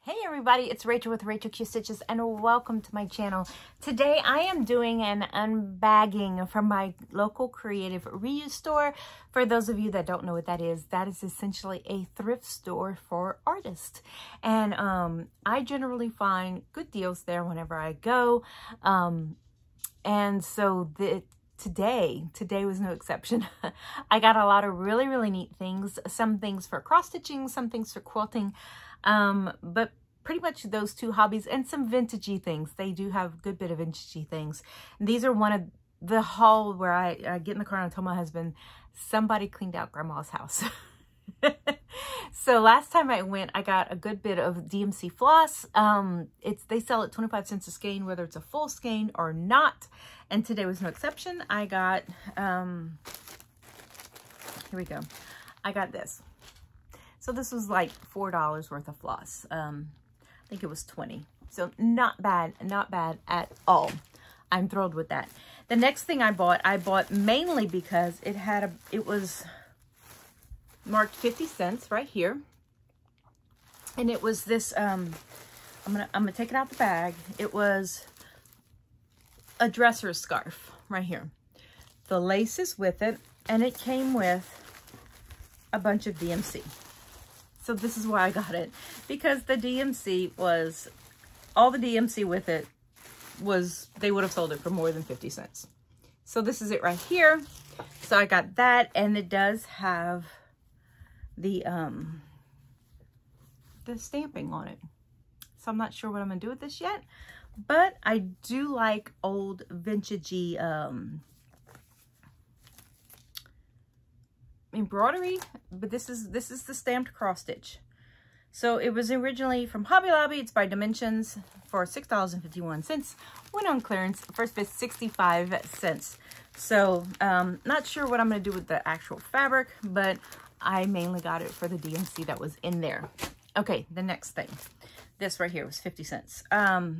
Hey everybody, it's Rachel with Rachel Q Stitches and welcome to my channel. Today I am doing an unbagging from my local creative reuse store. For those of you that don't know what that is essentially a thrift store for artists. And I generally find good deals there whenever I go. And so today was no exception. I got a lot of really neat things. Some things for cross stitching, some things for quilting. But pretty much those two hobbies and some vintagey things. They do have a good bit of vintagey things. And these are one of the haul where I get in the car and I told my husband, somebody cleaned out grandma's house. So last time I went, I got a good bit of DMC floss. They sell it 25 cents a skein, whether it's a full skein or not. And today was no exception. I got, here we go. I got this. So this was like $4 worth of floss. I think it was 20. So not bad at all. I'm thrilled with that. The next thing I bought mainly because it was marked 50 cents right here. And it was this, I'm gonna take it out the bag. It was a dresser scarf right here. The lace is with it, and it came with a bunch of DMC. So this is why I got it, because the DMC was, all the DMC with it was, they would have sold it for more than 50 cents. So this is it right here. So I got that, and it does have the stamping on it. So I'm not sure what I'm gonna do with this yet, but I do like old vintagey embroidery, but this is the stamped cross stitch. So it was originally from Hobby Lobby. It's by Dimensions for $6.51. Went on clearance. First bid 65 cents. So not sure what I'm going to do with the actual fabric, but I mainly got it for the DMC that was in there. Okay, the next thing. This right here was 50 cents. I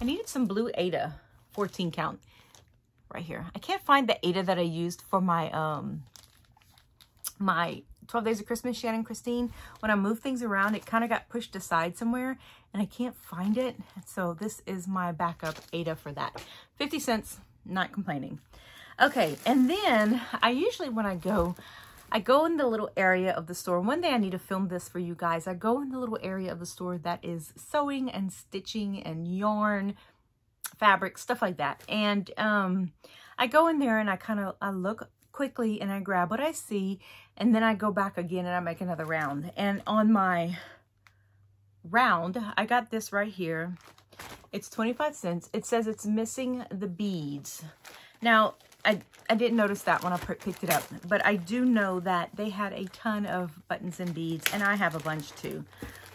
needed some blue Aida 14 count right here. I can't find the Aida that I used for my my 12 Days of Christmas, Shannon Christine. When I moved things around, it kind of got pushed aside somewhere and I can't find it. So this is my backup Aida for that. 50 cents, not complaining. Okay, and then I usually, when I go in the little area of the store. One day I need to film this for you guys. I go in the little area of the store that is sewing and stitching and yarn, fabric, stuff like that. And I go in there and I look quickly and I grab what I see, and then I go back again and I make another round. And on my round, I got this right here. It's 25 cents. It says it's missing the beads. Now, I didn't notice that when I picked it up, but I do know that they had a ton of buttons and beads, and I have a bunch too.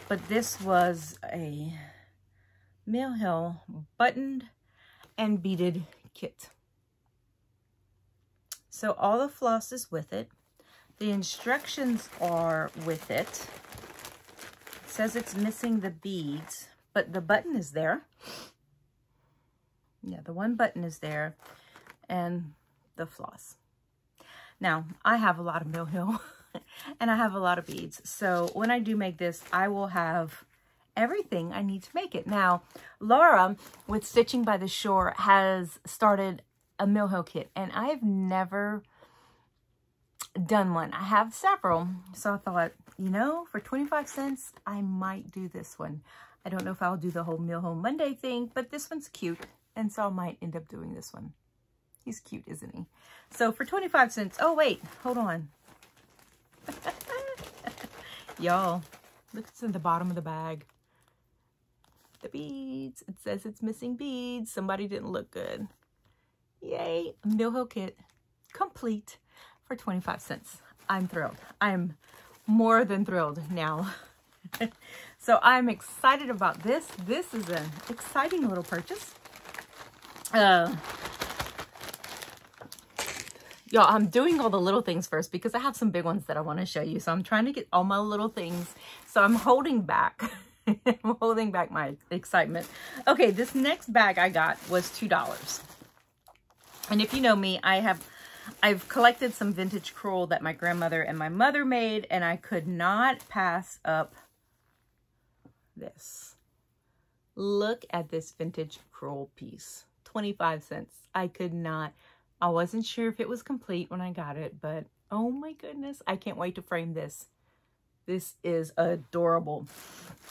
But this was a Mill Hill buttoned and beaded kit. So all the floss is with it. The instructions are with it. It says it's missing the beads, but the button is there. Yeah, the one button is there, and the floss. Now, I have a lot of Mill Hill and I have a lot of beads. So when I do make this, I will have everything I need to make it. Now, Laura with Stitching by the Shore has started a Mill Hill kit, and I've never done one. I have several, so I thought, you know, for 25 cents, I might do this one. I don't know if I'll do the whole Mill Hill Monday thing, but this one's cute, and so I might end up doing this one. He's cute, isn't he? So for 25 cents, oh wait, hold on. Y'all, look what's in the bottom of the bag. The beads. It says it's missing beads. Somebody didn't look good. Yay, Mill Hill kit complete for 25 cents. I'm thrilled. I'm more than thrilled now. So I'm excited about this. This is an exciting little purchase. Y'all, I'm doing all the little things first because I have some big ones that I want to show you. So I'm trying to get all my little things. So I'm holding back. I'm holding back my excitement. Okay, this next bag I got was $2. And if you know me, I've collected some vintage crewel that my grandmother and my mother made, and I could not pass up this. Look at this vintage crewel piece. 25 cents. I wasn't sure if it was complete when I got it, but oh my goodness, I can't wait to frame this. This is adorable.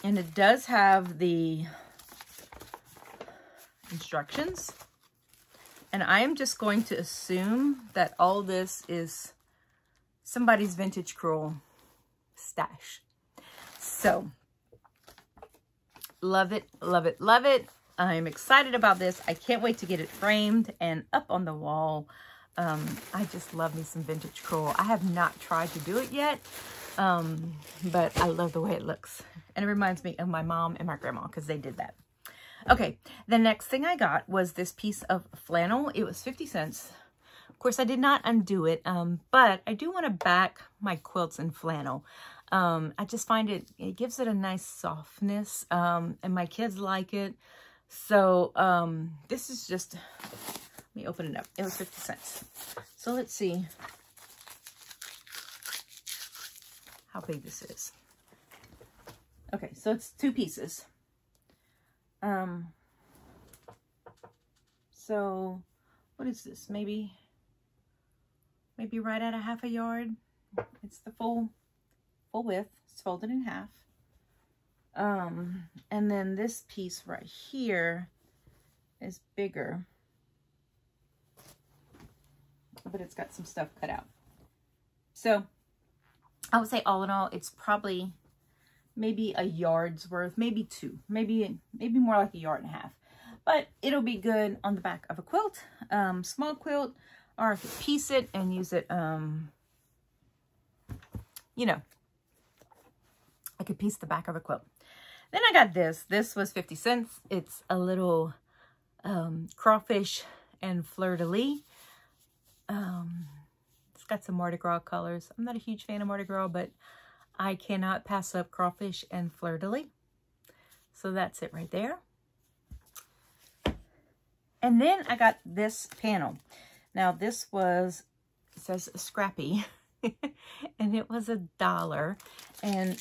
And it does have the instructions. And I am just going to assume that all this is somebody's vintage crewel stash. So, love it, love it, love it. I'm excited about this. I can't wait to get it framed and up on the wall. I just love me some vintage crewel. I have not tried to do it yet, but I love the way it looks. And it reminds me of my mom and my grandma because they did that. Okay, the next thing I got was this piece of flannel. It was 50 cents. Of course, I did not undo it, but I do want to back my quilts in flannel. I just find it gives it a nice softness, and my kids like it. So this is just, let me open it up. It was 50 cents. So let's see how big this is. Okay, so it's 2 pieces. So what is this? Maybe right at a ½ yard. It's the full width. It's folded in half. And then this piece right here is bigger, but it's got some stuff cut out. So I would say all in all, it's probably maybe a yard's worth, maybe 2, maybe more like a yard and a half, but it'll be good on the back of a quilt, small quilt, or I could piece it and use it, you know, I could piece the back of a quilt. Then I got this. This was 50 cents. It's a little crawfish and fleur-de-lis. It's got some Mardi Gras colors. I'm not a huge fan of Mardi Gras, but I cannot pass up crawfish and fleur-de-lis. So that's it right there. And then I got this panel. Now this was, it says scrappy. And it was $1. And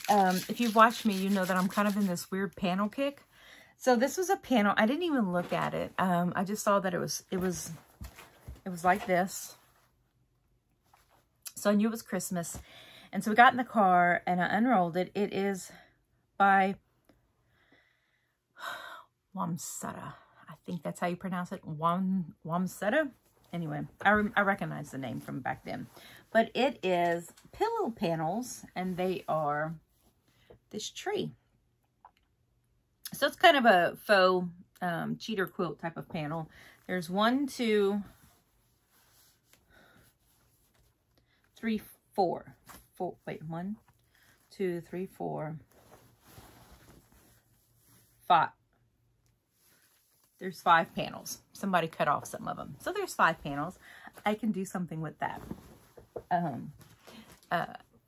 if you've watched me, you know that I'm kind of in this weird panel kick. So this was a panel. I didn't even look at it. I just saw that it was like this. So I knew it was Christmas. And so we got in the car and I unrolled it. It is by Wamsutta. I think that's how you pronounce it. Wamsutta. Anyway, I recognize the name from back then. But it is pillow panels, and they are this tree. So it's kind of a faux cheater quilt type of panel. There's 1, 2, 3, 4. Wait, 1, 2, 3, 4, 5. There's 5 panels. Somebody cut off some of them. So there's 5 panels. I can do something with that.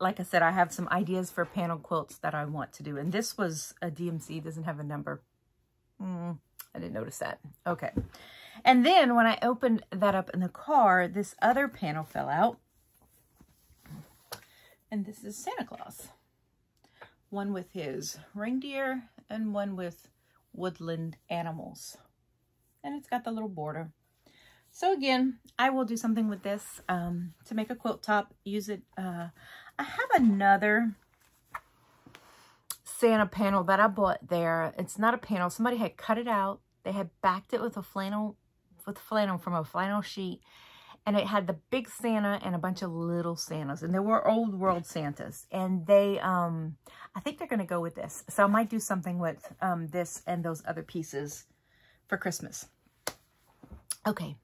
Like I said, I have some ideas for panel quilts that I want to do. And this was a DMC, doesn't have a number. I didn't notice that. Okay. And then when I opened that up in the car, this other panel fell out. And this is Santa Claus. One with his reindeer and one with woodland animals. And it's got the little border. So again, I will do something with this to make a quilt top. Use it. I have another Santa panel that I bought there. It's not a panel. Somebody had cut it out. They had backed it with a flannel, from a flannel sheet. And it had the big Santa and a bunch of little Santas. And they were old world Santas. And they, I think they're going to go with this. So I might do something with this and those other pieces for Christmas. Okay.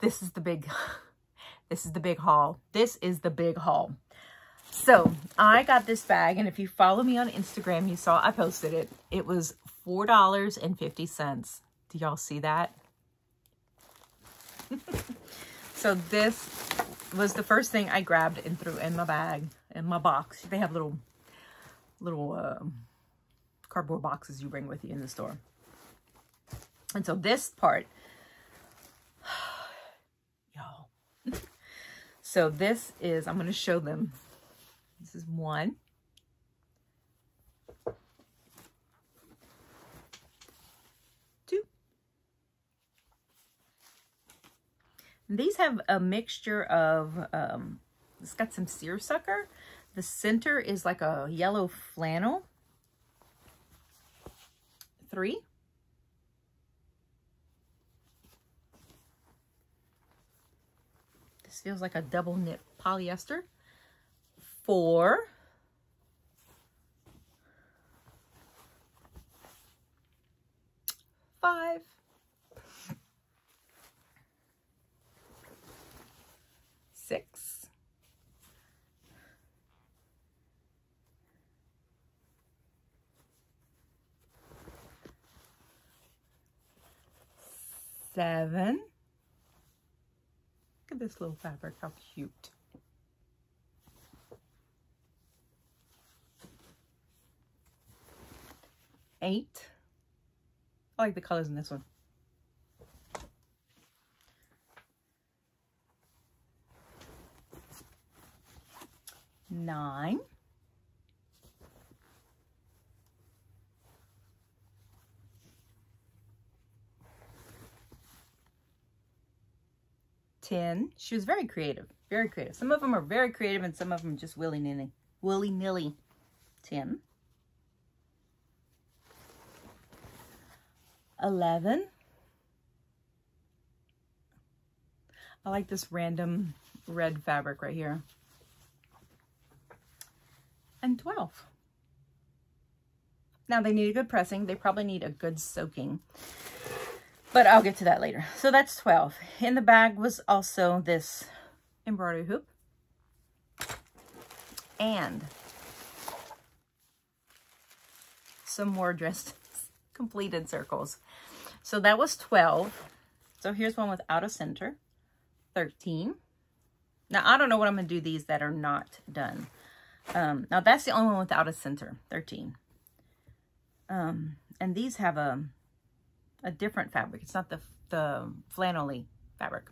This is the big haul. This is the big haul. So I got this bag, and if you follow me on Instagram, you saw I posted it. It was $4.50. Do y'all see that? So this was the first thing I grabbed and threw in my bag, in my box. They have little cardboard boxes you bring with you in the store. And so this part, y'all. So this is, I'm going to show them. This is 1, These have a mixture of, it's got some seersucker. The center is like a yellow flannel. 3. This feels like a double knit polyester. 4. 5. 6. 7. Look at this little fabric, how cute. 8. I like the colors in this one. 9. 10. She was very creative, very creative. Some of them are very creative and some of them just willy-nilly. 10. 11. I like this random red fabric right here. And 12. Now they need a good pressing. They probably need a good soaking, but I'll get to that later. So that's 12. In the bag was also this embroidery hoop and some more dressed completed circles. So that was 12. So here's one without a center. 13. Now I don't know what I'm going to do these that are not done. Now that's the only one without a center. 13. And these have a different fabric. It's not the flannel-y fabric.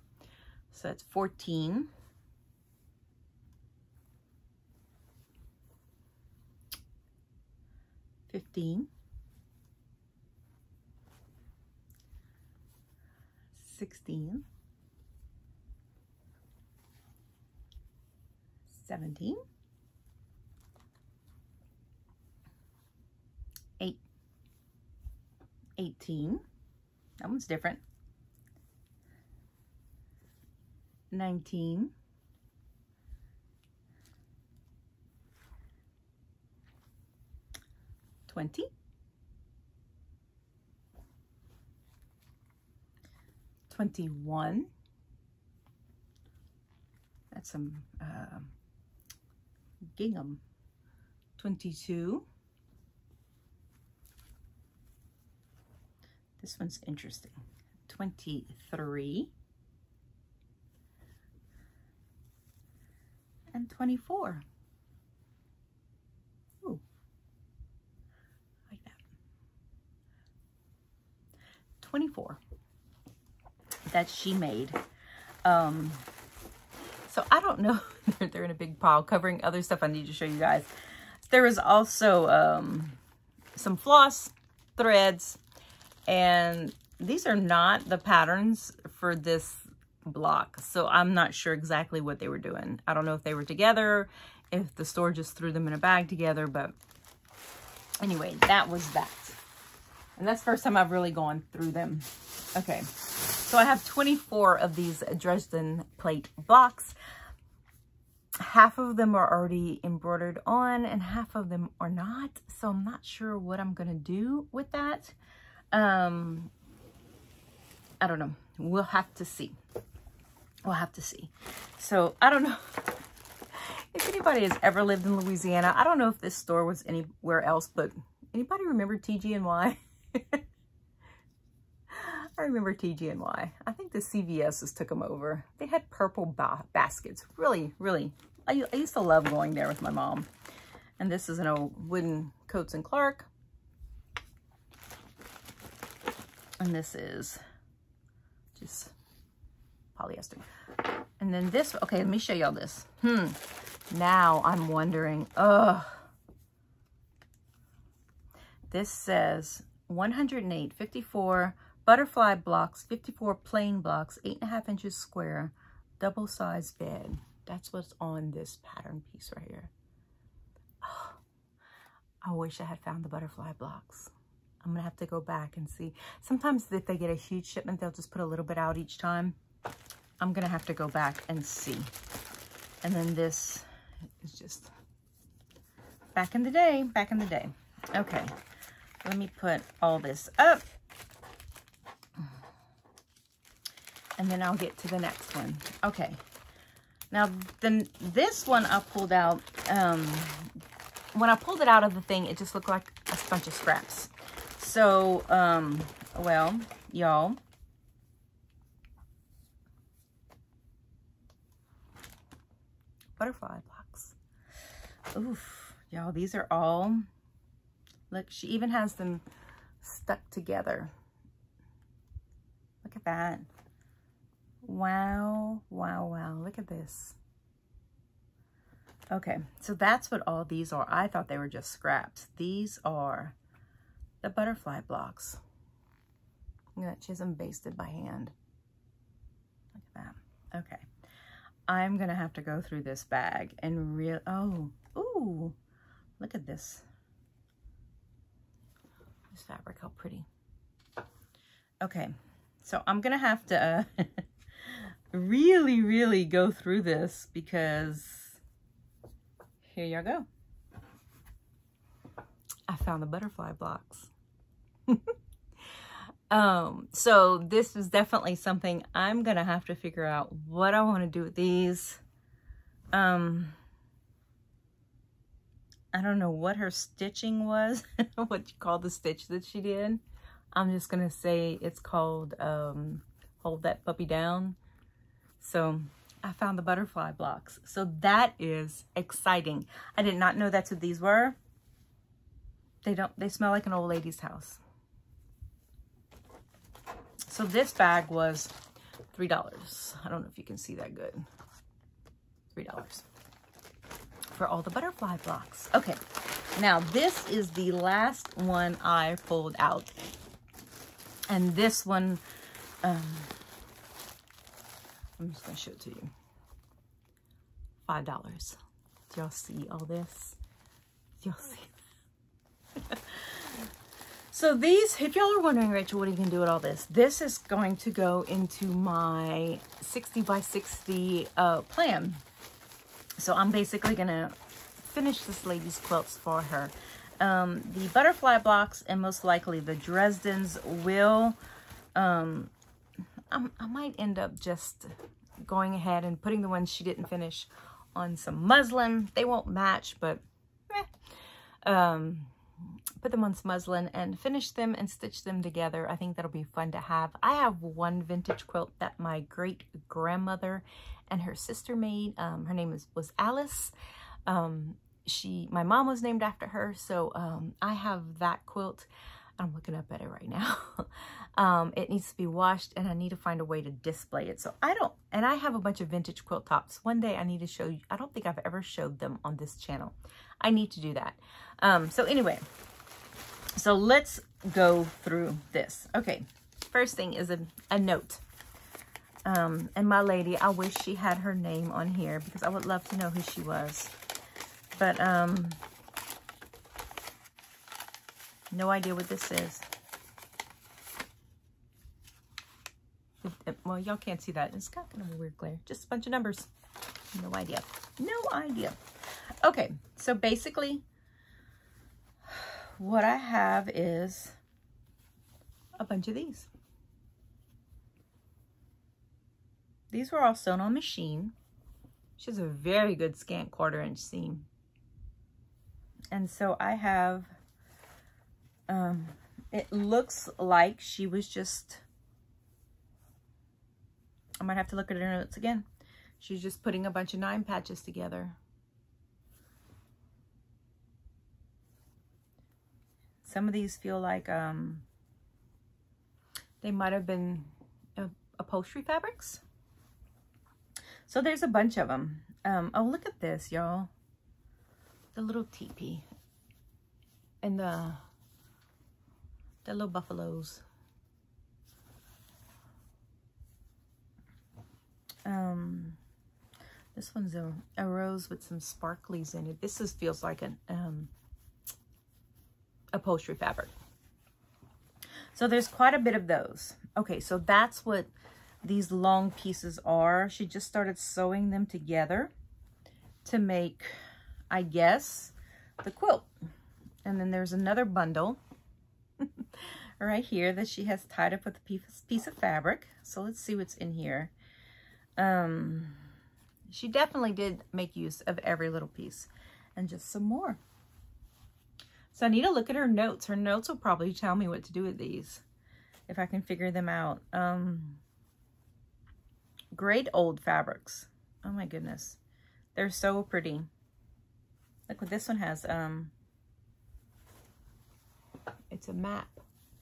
So it's 14. 15. 16. 17. 18. That one's different. 19. 20. 21. That's some gingham. 22. This one's interesting. 23. And 24. Ooh. Like that. 24. That she made. So I don't know. They're in a big pile covering other stuff I need to show you guys. There is also some floss, threads, and these are not the patterns for this block. So I'm not sure exactly what they were doing. I don't know if they were together, if the store just threw them in a bag together, but anyway, that was that. And that's the first time I've really gone through them. Okay, so I have 24 of these Dresden plate blocks. Half of them are already embroidered on and half of them are not. So I'm not sure what I'm going to do with that. I don't know. We'll have to see. We'll have to see. So I don't know if anybody has ever lived in Louisiana. I don't know if this store was anywhere else, but anybody remember TG&Y? I remember TG&Y. I think the CVS's took them over. They had purple baskets. Really, really. I used to love going there with my mom. And this is an old wooden Coats and Clark. And this is just polyester. And then this, okay, let me show y'all this. Now I'm wondering, this says 108, 54, butterfly blocks, 54 plain blocks, 8.5 inches square, double-sized bed. That's what's on this pattern piece right here. Oh, I wish I had found the butterfly blocks. I'm gonna have to go back and see. Sometimes if they get a huge shipment, they'll just put a little bit out each time. I'm gonna have to go back and see. And then this is just back in the day, back in the day. Okay, let me put all this up. And then I'll get to the next one. Okay, now then this one I pulled out, when I pulled it out of the thing, it just looked like a bunch of scraps. So, well, y'all, butterfly blocks. Oof, y'all, these are all, look, she even has them stuck together. Look at that. Wow, wow, wow, look at this. Okay, so that's what all these are. I thought they were just scraps. These are the butterfly blocks. Look at that, chisholm basted by hand. Look at that. Okay, I'm gonna have to go through this bag and oh, ooh, look at this. This fabric, how pretty. Okay, so I'm gonna have to really, really go through this because here y'all go. I found the butterfly blocks. So this is definitely something I'm gonna have to figure out what I want to do with these. I don't know what her stitching was, what you call the stitch that she did. I'm just gonna say it's called Hold That Puppy Down. So I found the butterfly blocks. So that is exciting. I did not know that's what these were. They smell like an old lady's house. So this bag was $3. I don't know if you can see that good. $3 for all the butterfly blocks. Okay, now this is the last one I pulled out. And this one, I'm just gonna show it to you. $5. Do y'all see all this? Do y'all see? So these, if y'all are wondering, Rachel, what are you gonna do with all this? This is going to go into my 60 by 60 plan. So I'm basically gonna finish this lady's quilts for her. The butterfly blocks and most likely the Dresdens will, I might end up just going ahead and putting the ones she didn't finish on some muslin. They won't match, but put them on some muslin and finish them and stitch them together. I think that'll be fun to have. I have one vintage quilt that my great grandmother and her sister made. Her name was Alice. My mom was named after her, so I have that quilt. I'm looking up at it right now. It needs to be washed and I need to find a way to display it. So I have a bunch of vintage quilt tops. One day I need to show you. I don't think I've ever showed them on this channel. I need to do that. So anyway, so let's go through this. Okay, first thing is a note. And my lady, I wish she had her name on here because I would love to know who she was. But no idea what this is. Well, y'all can't see that. It's got kind of a weird glare. Just a bunch of numbers. No idea. No idea. Okay, so basically what I have is a bunch of these. These were all sewn on machine. She has a very good scant 1/4 inch seam. And so I have, it looks like she was just, I might have to look at her notes again. She's just putting a bunch of 9 patches together. Some of these feel like they might have been upholstery fabrics. So there's a bunch of them. Oh, look at this, y'all. The little teepee and the little buffaloes. This one's a rose with some sparklies in it. This feels like an upholstery fabric. So there's quite a bit of those. Okay, so that's what these long pieces are. She just started sewing them together to make, I guess, the quilt. And then there's another bundle right here that she has tied up with a piece of fabric. So let's see what's in here. She definitely did make use of every little piece. And just some more. So I need to look at her notes. Her notes will probably tell me what to do with these, if I can figure them out. Great old fabrics. Oh my goodness. They're so pretty. Look what this one has. It's a map.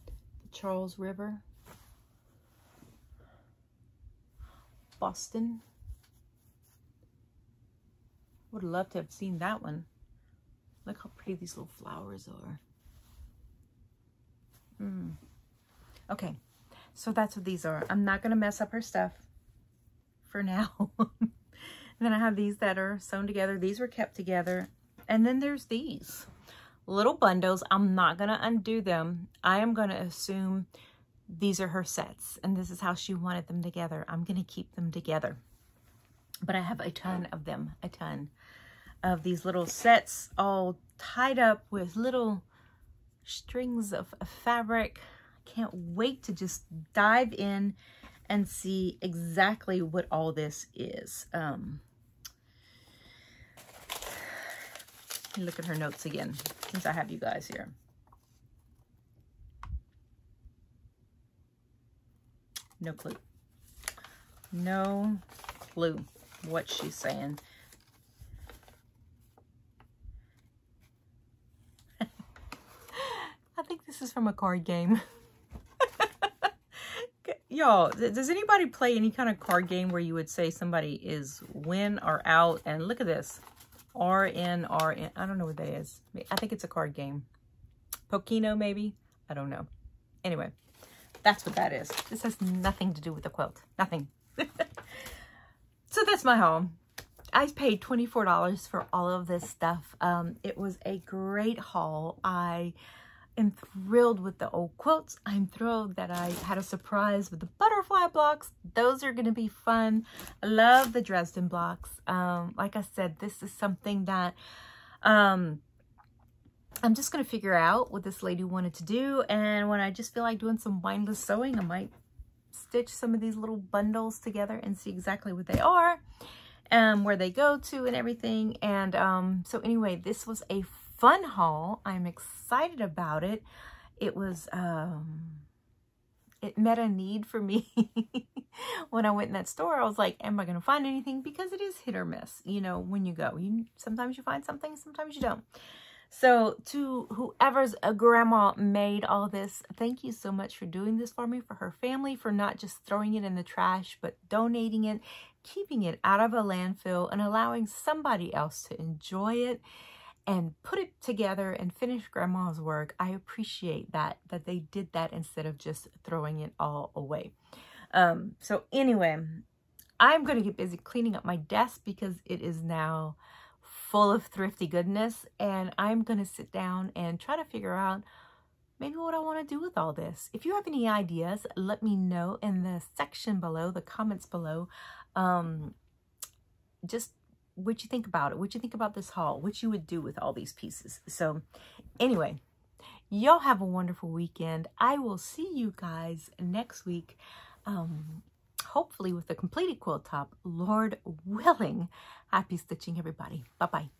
The Charles River. Boston. Would love to have seen that one. Look how pretty these little flowers are. Okay, so that's what these are. I'm not going to mess up her stuff for now. And then I have these that are sewn together. These were kept together. And then there's these little bundles. I'm not going to undo them. I am going to assume these are her sets. And this is how she wanted them together. I'm going to keep them together. But I have a ton of them. A ton of these little sets all tied up with little strings of fabric. I can't wait to just dive in and see exactly what all this is. Look at her notes again, since I have you guys here. No clue. No clue what she's saying. I think this is from a card game. Y'all, does anybody play any kind of card game where you would say somebody is win or out? And look at this. RN. I don't know what that is. I think it's a card game. Pokino, maybe? I don't know. Anyway, that's what that is. This has nothing to do with the quilt. Nothing. So that's my haul. I paid $24 for all of this stuff. It was a great haul. I am thrilled with the old quilts. I'm thrilled that I had a surprise with the butterfly blocks. Those are going to be fun. I love the Dresden blocks. Like I said, this is something that I'm just going to figure out what this lady wanted to do. And when I just feel like doing some mindless sewing, I might stitch some of these little bundles together and see exactly what they are and where they go to and everything. And so anyway, this was a fun haul. I'm excited about it. It was it met a need for me. When I went in that store, I was like, am I going to find anything? Because it is hit or miss, you know, when you go. Sometimes you find something, sometimes you don't. So to whoever's a grandma made all this, thank you so much for doing this for me, for her family, for not just throwing it in the trash, but donating it, keeping it out of a landfill, and allowing somebody else to enjoy it and put it together and finish grandma's work. I appreciate that they did that instead of just throwing it all away. So anyway, I'm going to get busy cleaning up my desk because it is now full of thrifty goodness, and I'm going to sit down and try to figure out maybe what I want to do with all this. If you have any ideas, let me know in the section below, the comments below. Just what you think about it, what you think about this haul, what you would do with all these pieces. So anyway, y'all have a wonderful weekend. I will see you guys next week. Hopefully with a completed quilt top, Lord willing. Happy stitching, everybody. Bye-bye.